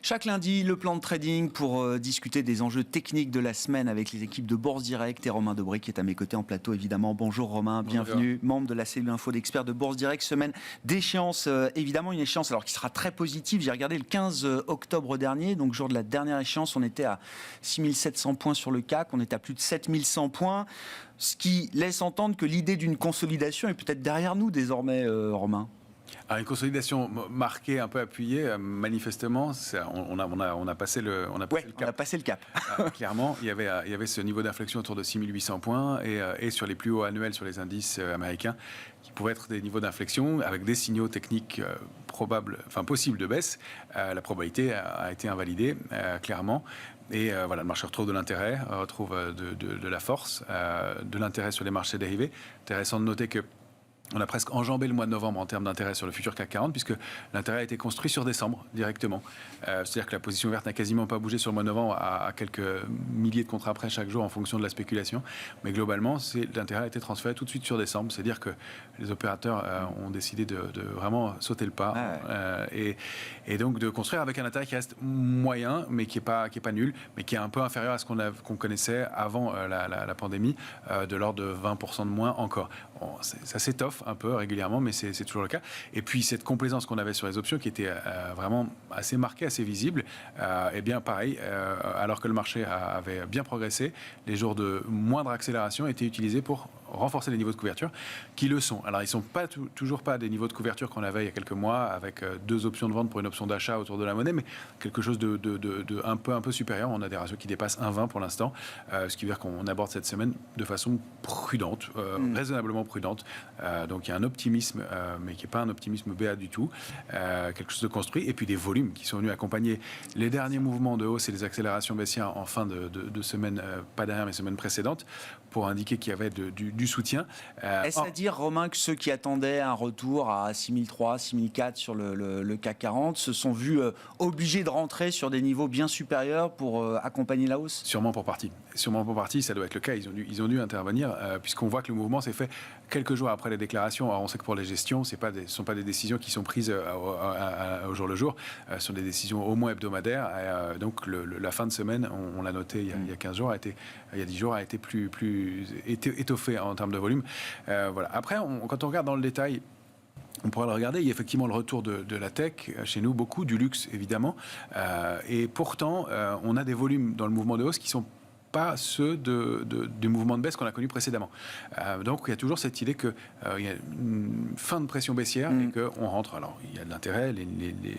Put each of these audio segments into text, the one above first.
Chaque lundi, le plan de trading pour discuter des enjeux techniques de la semaine avec les équipes de Bourse Direct et Romain Debré qui est à mes côtés en plateau évidemment. Bonjour Romain, bienvenue, membre de la cellule info d'experts de Bourse Direct. Semaine d'échéance, évidemment une échéance alors qui sera très positive. J'ai regardé le 15 octobre dernier, donc jour de la dernière échéance, on était à 6700 points sur le CAC, on est à plus de 7100 points, ce qui laisse entendre que l'idée d'une consolidation est peut-être derrière nous désormais, Romain. Alors une consolidation marquée, un peu appuyée, manifestement, on a passé le cap. On a passé le cap. Clairement, il y avait ce niveau d'inflexion autour de 6800 points et sur les plus hauts annuels sur les indices américains qui pouvaient être des niveaux d'inflexion avec des signaux techniques possibles de baisse. La probabilité a été invalidée, clairement. Et voilà, le marché retrouve de l'intérêt, retrouve de la force, de l'intérêt sur les marchés dérivés. Intéressant de noter que on a presque enjambé le mois de novembre en termes d'intérêt sur le futur CAC 40, puisque l'intérêt a été construit sur décembre directement. C'est-à-dire que la position verte n'a quasiment pas bougé sur le mois de novembre à quelques milliers de contrats près chaque jour en fonction de la spéculation. Mais globalement, l'intérêt a été transféré tout de suite sur décembre. C'est-à-dire que les opérateurs ont décidé de vraiment sauter le pas et donc de construire avec un intérêt qui reste moyen, mais qui est pas nul, mais qui est un peu inférieur à ce qu'on connaissait avant la pandémie, de l'ordre de 20% de moins encore. Bon, ça s'étoffe un peu régulièrement, mais c'est toujours le cas. Et puis cette complaisance qu'on avait sur les options qui était vraiment assez marquée, assez visible, et bien pareil, alors que le marché avait bien progressé, les jours de moindre accélération étaient utilisés pour renforcer les niveaux de couverture qui le sont. Alors ils ne sont toujours pas des niveaux de couverture qu'on avait il y a quelques mois avec 2 options de vente pour une option d'achat autour de la monnaie, mais quelque chose de un peu supérieur. On a des ratios qui dépassent 1,20 pour l'instant, ce qui veut dire qu'on aborde cette semaine de façon prudente, raisonnablement prudente. Donc il y a un optimisme, mais qui n'est pas un optimisme béat du tout, quelque chose de construit, et puis des volumes qui sont venus accompagner les derniers mouvements de hausse et les accélérations baissières en fin de semaine, pas dernière mais semaine précédente, pour indiquer qu'il y avait du soutien. Est-ce à dire, Romain, que ceux qui attendaient un retour à 6003, 6004 sur le CAC 40 se sont vus obligés de rentrer sur des niveaux bien supérieurs pour accompagner la hausse ? Sûrement pour partie, ça doit être le cas. Ils ont dû intervenir, puisqu'on voit que le mouvement s'est fait quelques jours après les déclarations. Alors on sait que pour les gestions, ce ne sont pas des décisions qui sont prises au jour le jour, ce sont des décisions au moins hebdomadaires. Donc la fin de semaine, on l'a noté il y a 15 jours, il y a 10 jours, a été plus étoffé en termes de volume. Voilà. Après, quand on regarde dans le détail, on pourra le regarder, il y a effectivement le retour de la tech chez nous, beaucoup, du luxe évidemment, et pourtant on a des volumes dans le mouvement de hausse qui sont pas ceux du mouvement de baisse qu'on a connu précédemment. Donc il y a toujours cette idée qu'il y a une fin de pression baissière et qu'on rentre. Alors il y a de l'intérêt,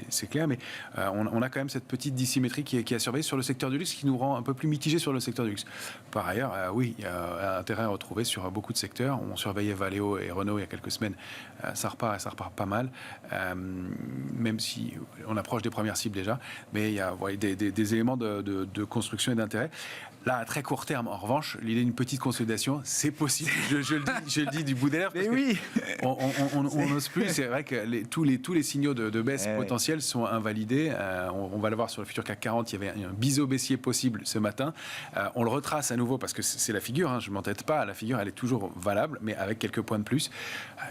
c'est clair, mais on a quand même cette petite dissymétrie qui est à surveiller sur le secteur du luxe, qui nous rend un peu plus mitigés sur le secteur du luxe. Par ailleurs, oui, il y a intérêt à retrouver sur beaucoup de secteurs. On surveillait Valeo et Renault il y a quelques semaines. Ça repart pas mal, même si on approche des premières cibles déjà. Mais il y a des éléments de construction et d'intérêt. Là, à très court terme, en revanche, l'idée d'une petite consolidation, c'est possible. Je le dis du bout des lèvres. Mais oui, on n'ose plus. C'est vrai que tous les signaux de baisse potentiels sont invalidés. On va le voir sur le futur CAC 40. Il y avait un biseau baissier possible ce matin. On le retrace à nouveau parce que c'est la figure. Hein, je ne m'entête pas. La figure, elle est toujours valable, mais avec quelques points de plus.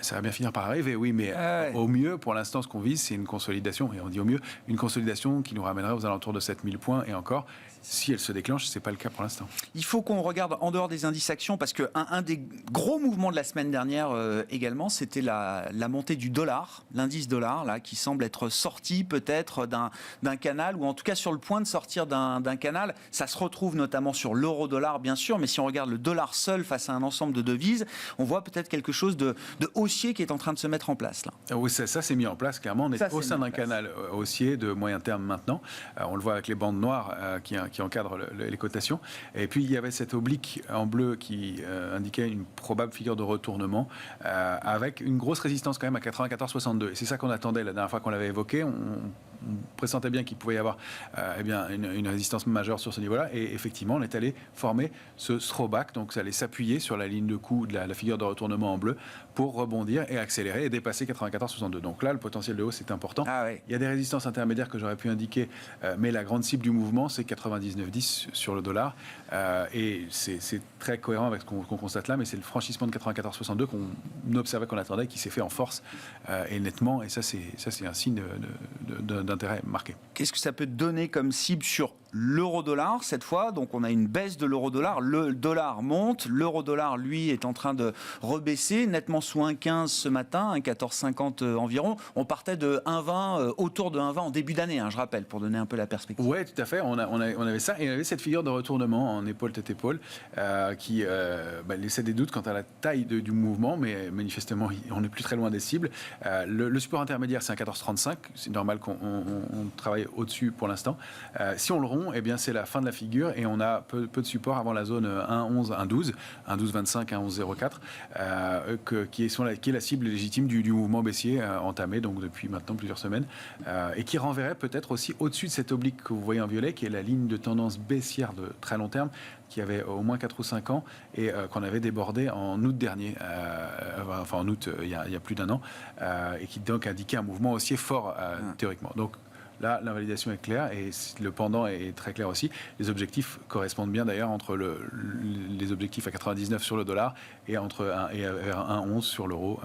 Ça va bien finir par arriver, oui. Mais au mieux, pour l'instant, ce qu'on vise, c'est une consolidation. Et on dit au mieux, une consolidation qui nous ramènerait aux alentours de 7000 points. Et encore, si elle se déclenche, ce n'est pas le cas pour l'instant. Il faut qu'on regarde en dehors des indices actions parce qu'un des gros mouvements de la semaine dernière également, c'était la montée du dollar, l'indice dollar, là, qui semble être sorti peut-être d'un canal, ou en tout cas sur le point de sortir d'un canal. Ça se retrouve notamment sur l'euro-dollar, bien sûr, mais si on regarde le dollar seul face à un ensemble de devises, on voit peut-être quelque chose de haussier qui est en train de se mettre en place. Là. Oui, ça s'est mis en place, clairement. On est au sein d'un canal haussier de moyen terme maintenant. On le voit avec les bandes noires qui encadrent les cotations. Et puis, il y avait cette oblique en bleu qui indiquait une probable figure de retournement avec une grosse résistance quand même à 94,62. Et c'est ça qu'on attendait la dernière fois qu'on l'avait évoqué. On pressentait bien qu'il pouvait y avoir une résistance majeure sur ce niveau-là. Et effectivement, on est allé former ce throwback. Donc, ça allait s'appuyer sur la ligne de coup de la figure de retournement en bleu pour rebondir et accélérer et dépasser 94,62. Donc là, le potentiel de hausse est important. Il y a des résistances intermédiaires que j'aurais pu indiquer, mais la grande cible du mouvement, c'est 99,10 sur le dollar. Et c'est très cohérent avec ce qu'on constate là, mais c'est le franchissement de 94,62 qu'on observait, qu'on attendait, qui s'est fait en force et nettement. Et ça, c'est un signe d'un d'intérêt marqué. Qu'est-ce que ça peut donner comme cible sur l'euro-dollar cette fois? Donc on a une baisse de l'euro-dollar, le dollar monte, l'euro-dollar lui est en train de rebaisser, nettement sous 1,15 ce matin, 1,1450 environ. On partait de 1,20, autour de 1,20 en début d'année, je rappelle, pour donner un peu la perspective. Oui, tout à fait, on avait ça, et on avait cette figure de retournement en épaule-tête-épaule qui laissait des doutes quant à la taille du mouvement, mais manifestement on n'est plus très loin des cibles. Le support intermédiaire c'est un 14,35, c'est normal qu'on travaille au-dessus pour l'instant. Si on le rompt, eh bien, c'est la fin de la figure et on a peu de support avant la zone 1,11, 1,12, 1,12,25, 1,11,04, qui est la cible légitime du mouvement baissier entamé donc depuis maintenant plusieurs semaines et qui renverrait peut-être aussi au-dessus de cette oblique que vous voyez en violet, qui est la ligne de tendance baissière de très long terme, qui avait au moins 4 ou 5 ans et qu'on avait débordé en août dernier, enfin en août il y a plus d'un an, et qui donc indiquait un mouvement haussier fort théoriquement. Donc là, l'invalidation est claire et le pendant est très clair aussi. Les objectifs correspondent bien d'ailleurs entre les objectifs à 99 sur le dollar et vers 1,11 sur l'euro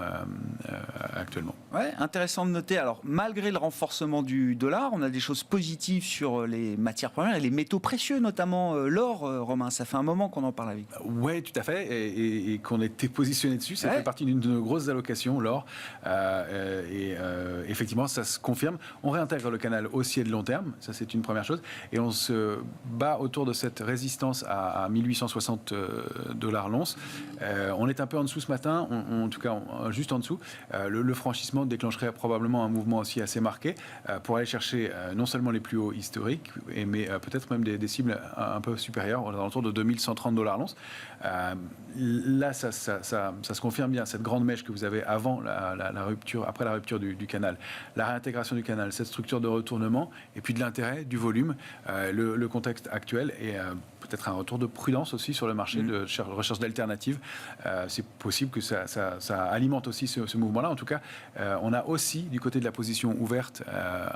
actuellement. Ouais, intéressant de noter. Alors, malgré le renforcement du dollar, on a des choses positives sur les matières premières et les métaux précieux, notamment l'or, Romain. Ça fait un moment qu'on en parle avec vous. Oui, tout à fait, et qu'on était positionné dessus. Ça fait partie d'une de nos grosses allocations, l'or. Effectivement, ça se confirme. On réintègre le canal haussier de long terme, ça c'est une première chose, et on se bat autour de cette résistance à 1860 dollars l'once. On est un peu en dessous ce matin, en tout cas juste en dessous. Le franchissement déclencherait probablement un mouvement aussi assez marqué pour aller chercher non seulement les plus hauts historiques, mais peut-être même des cibles un peu supérieures, autour de 2130 dollars l'once. Là, ça se confirme bien, cette grande mèche que vous avez avant la rupture, après la rupture du canal, la réintégration du canal, cette structure de retournement, et puis de l'intérêt, du volume, le contexte actuel et peut-être un retour de prudence aussi sur le marché de recherche d'alternatives. C'est possible que ça alimente aussi ce mouvement-là. En tout cas, on a aussi du côté de la position ouverte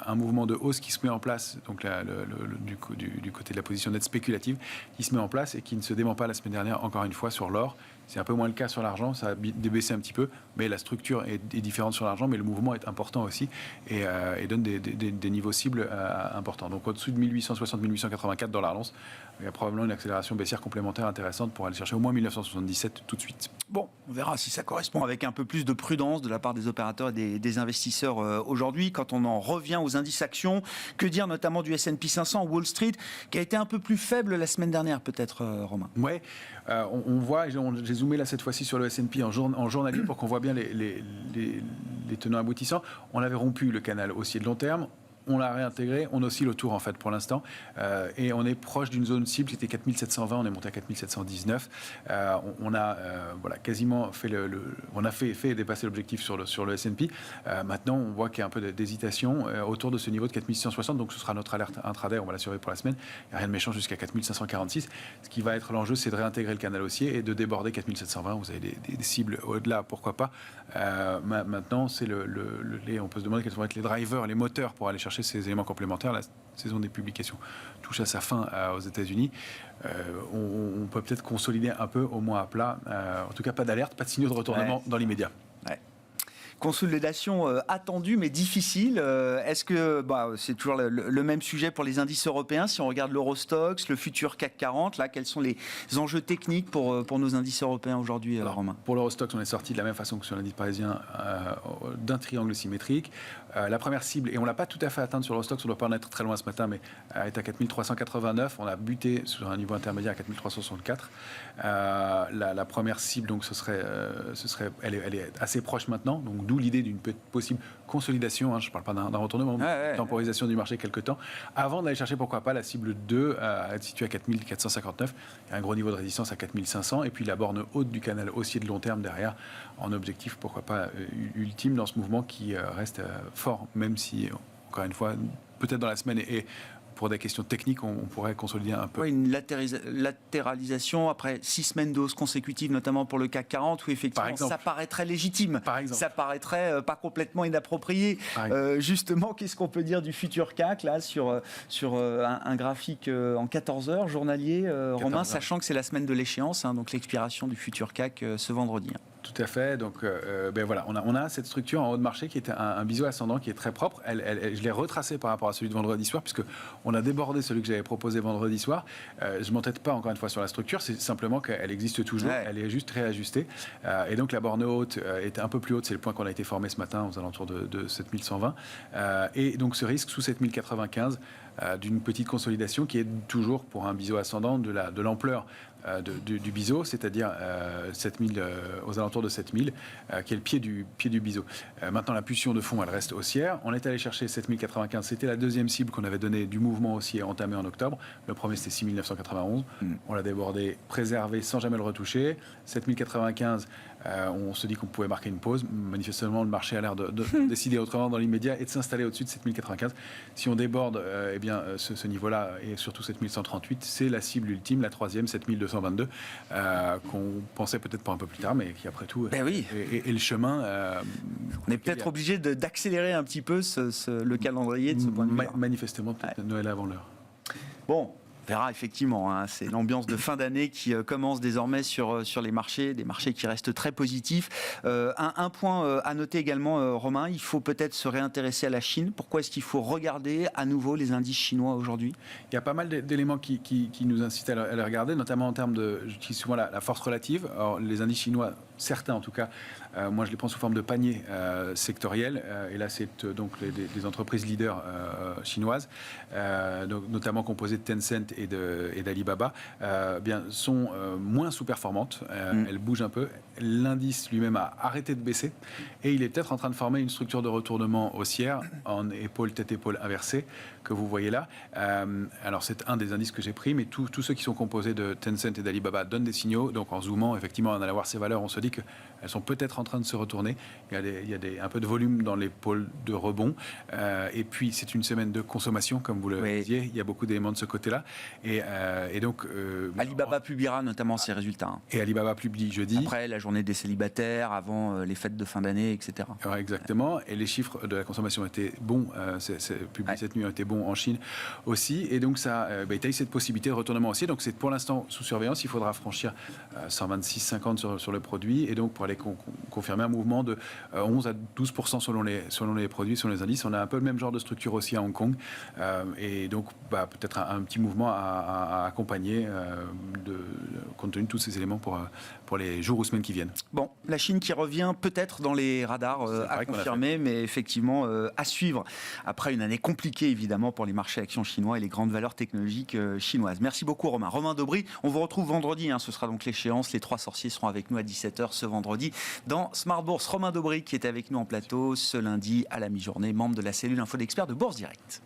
un mouvement de hausse qui se met en place, donc du côté de la position nette spéculative qui se met en place et qui ne se dément pas la semaine dernière, encore une fois, sur l'or. C'est un peu moins le cas sur l'argent, ça a débaissé un petit peu, mais la structure est différente sur l'argent, mais le mouvement est important aussi et donne des niveaux cibles importants. Donc au-dessus de 1860-1884 dollars l'once, il y a probablement une accélération baissière complémentaire intéressante pour aller chercher au moins 1977 tout de suite. Bon, on verra si ça correspond avec un peu plus de prudence de la part des opérateurs et des investisseurs aujourd'hui. Quand on en revient aux indices actions, que dire notamment du S&P 500, Wall Street, qui a été un peu plus faible la semaine dernière peut-être, Romain? Oui, on voit, j'ai zoomé là cette fois-ci sur le S&P en journalier pour qu'on voit bien les tenants aboutissants. On avait rompu le canal haussier de long terme. On l'a réintégré, on oscille autour en fait pour l'instant et on est proche d'une zone cible qui était 4720, on est monté à 4719. On a quasiment fait on a fait dépasser l'objectif sur le S&P. Maintenant, on voit qu'il y a un peu d'hésitation autour de ce niveau de 4660, donc ce sera notre alerte intraday, on va la surveiller pour la semaine. Il n'y a rien de méchant jusqu'à 4546. Ce qui va être l'enjeu, c'est de réintégrer le canal haussier et de déborder 4720. Vous avez des cibles au-delà, pourquoi pas. Maintenant, c'est on peut se demander quels vont être les drivers, les moteurs pour aller chercher ces éléments complémentaires. La saison des publications touche à sa fin aux États-Unis. On peut peut-être consolider un peu, au moins à plat. En tout cas, pas d'alerte, pas de signaux de retournement dans l'immédiat. Ouais. Consolidation attendue mais difficile. Est-ce que c'est toujours le même sujet pour les indices européens? Si on regarde l'Eurostoxx, le futur CAC 40, là, quels sont les enjeux techniques pour nos indices européens aujourd'hui, Romain? Pour l'Eurostoxx, on est sorti de la même façon que sur l'indice parisien d'un triangle symétrique. La première cible, et on ne l'a pas tout à fait atteinte sur l'Eurostoxx, on ne doit pas en être très loin ce matin, mais est à 4389. On a buté sur un niveau intermédiaire à 4364. La première cible, donc, elle est assez proche maintenant, donc d'où l'idée d'une possible consolidation, je ne parle pas d'un retournement, temporisation du marché quelque temps, avant d'aller chercher pourquoi pas la cible 2 située à 4459. Il y a un gros niveau de résistance à 4500, et puis la borne haute du canal haussier de long terme derrière, en objectif, pourquoi pas ultime dans ce mouvement qui reste fort, même si, encore une fois, peut-être dans la semaine et pour des questions techniques, on pourrait consolider un peu. Oui, une latéralisation après 6 semaines de hausse consécutive, notamment pour le CAC 40, où effectivement ça paraîtrait légitime. Ça paraîtrait pas complètement inapproprié. Justement, qu'est-ce qu'on peut dire du futur CAC là, sur un graphique en 14 heures journalier, Romain, sachant que c'est la semaine de l'échéance, donc l'expiration du futur CAC ce vendredi. Tout à fait. Donc, ben voilà, on a cette structure en haut de marché qui est un biseau ascendant qui est très propre. Je l'ai retracé par rapport à celui de vendredi soir, puisque on a débordé celui que j'avais proposé vendredi soir. Je m'entête pas encore une fois sur la structure, c'est simplement qu'elle existe toujours. Ouais. Elle est juste réajustée. Et donc la borne haute est un peu plus haute. C'est le point qu'on a été formé ce matin aux alentours de 7120. Et donc ce risque sous 7095 d'une petite consolidation qui est toujours pour un biseau ascendant de l'ampleur du biseau, c'est-à-dire 7000, aux alentours de 7000, qui est le pied du biseau. Maintenant, la pulsion de fond, elle reste haussière. On est allé chercher 7095, c'était la deuxième cible qu'on avait donnée du mouvement haussier entamé en octobre. Le premier, c'était 6991. On l'a débordé, préservé sans jamais le retoucher. 7095, on se dit qu'on pouvait marquer une pause. Manifestement, le marché a l'air de décider autrement dans l'immédiat et de s'installer au-dessus de 7095. Si on déborde eh bien, ce niveau-là, et surtout 7138, c'est la cible ultime, la troisième, 7222, qu'on pensait peut-être pour un peu plus tard, mais qui après tout est le chemin. On est peut-être obligé d'accélérer un petit peu le calendrier de ce point de vue. Manifestement, peut-être Noël avant l'heure. Bon. On verra effectivement, hein, c'est l'ambiance de fin d'année qui commence désormais sur les marchés, des marchés qui restent très positifs. Un point à noter également, Romain, il faut peut-être se réintéresser à la Chine. Pourquoi est-ce qu'il faut regarder à nouveau les indices chinois aujourd'hui ? Il y a pas mal d'éléments qui nous incitent à les regarder, notamment en termes de, j'utilise souvent la force relative. Alors, les indices chinois, certains en tout cas, moi je les prends sous forme de panier sectoriel, et là c'est donc des entreprises leaders chinoises, donc, notamment composées de Tencent et d'Alibaba, bien, sont moins sous-performantes, elles bougent un peu. L'indice lui-même a arrêté de baisser et il est peut-être en train de former une structure de retournement haussière en épaule, tête-épaule inversée que vous voyez là. Alors c'est un des indices que j'ai pris, mais tous ceux qui sont composés de Tencent et d'Alibaba donnent des signaux. Donc en zoomant, effectivement, en allant voir ces valeurs, on se dit qu'elles sont peut-être en train de se retourner. Il y a un peu de volume dans les pôles de rebond. Et puis c'est une semaine de consommation, comme vous le disiez. Il y a beaucoup d'éléments de ce côté-là. Et donc Alibaba publiera notamment ses résultats. Hein. Et Alibaba publie jeudi. Après la journée des célibataires, avant les fêtes de fin d'année, etc. Ouais, exactement. Et les chiffres de la consommation étaient bons. Publié cette nuit étaient bons en Chine aussi. Et donc ça étaye cette possibilité de retournement aussi. Donc c'est pour l'instant sous surveillance. Il faudra franchir 126,50 sur le produit. Et donc pour aller confirmer un mouvement de 11 à 12% selon les produits, selon les indices. On a un peu le même genre de structure aussi à Hong Kong. Et donc peut-être un petit mouvement à accompagner compte tenu de tous ces éléments pour les jours ou semaines qui viennent. Bon, la Chine qui revient peut-être dans les radars à confirmer, mais effectivement à suivre après une année compliquée évidemment pour les marchés actions chinois et les grandes valeurs technologiques chinoises. Merci beaucoup Romain. Romain Daubry, on vous retrouve vendredi, ce sera donc l'échéance. Les trois sorciers seront avec nous à 17h ce vendredi dans Smart Bourse. Romain Daubry qui est avec nous en plateau ce lundi à la mi-journée, membre de la cellule Info d'Experts de Bourse Direct.